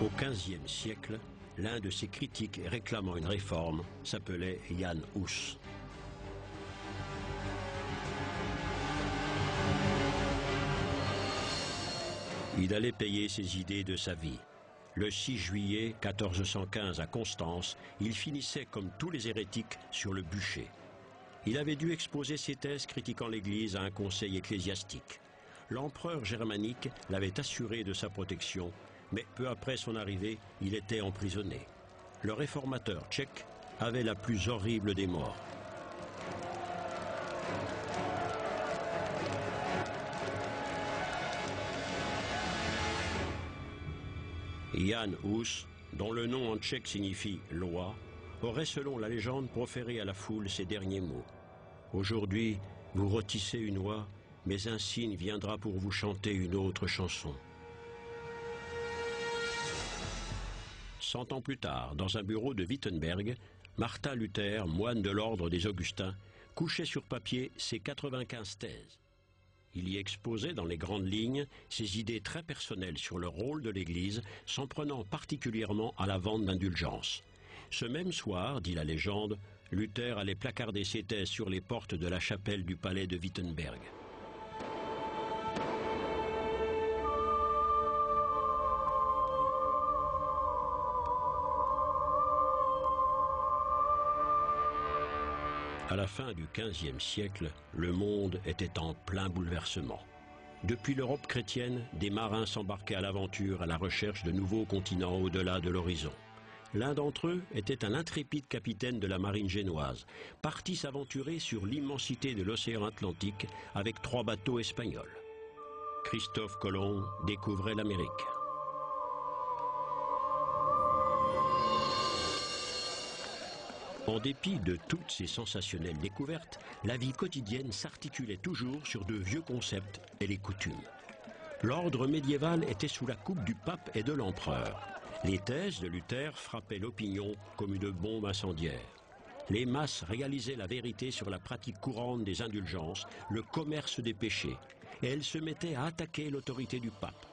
Au XVe siècle, l'un de ses critiques réclamant une réforme s'appelait Jan Hus. Il allait payer ses idées de sa vie. Le 6 juillet 1415 à Constance, il finissait comme tous les hérétiques sur le bûcher. Il avait dû exposer ses thèses critiquant l'Église à un conseil ecclésiastique. L'empereur germanique l'avait assuré de sa protection, mais peu après son arrivée, il était emprisonné. Le réformateur tchèque avait la plus horrible des morts. Jan Hus, dont le nom en tchèque signifie « loi », aurait selon la légende proféré à la foule ces derniers mots. « Aujourd'hui, vous rôtissez une oie, mais un cygne viendra pour vous chanter une autre chanson. » 100 ans plus tard, dans un bureau de Wittenberg, Martin Luther, moine de l'ordre des Augustins, couchait sur papier ses 95 thèses. Il y exposait dans les grandes lignes ses idées très personnelles sur le rôle de l'Église, s'en prenant particulièrement à la vente d'indulgences. Ce même soir, dit la légende, Luther allait placarder ses thèses sur les portes de la chapelle du palais de Wittenberg. À la fin du XVe siècle, le monde était en plein bouleversement. Depuis l'Europe chrétienne, des marins s'embarquaient à l'aventure à la recherche de nouveaux continents au-delà de l'horizon. L'un d'entre eux était un intrépide capitaine de la marine génoise, parti s'aventurer sur l'immensité de l'océan Atlantique avec 3 bateaux espagnols. Christophe Colomb découvrait l'Amérique. En dépit de toutes ces sensationnelles découvertes, la vie quotidienne s'articulait toujours sur de vieux concepts et les coutumes. L'ordre médiéval était sous la coupe du pape et de l'empereur. Les thèses de Luther frappaient l'opinion comme une bombe incendiaire. Les masses réalisaient la vérité sur la pratique courante des indulgences, le commerce des péchés, et elles se mettaient à attaquer l'autorité du pape.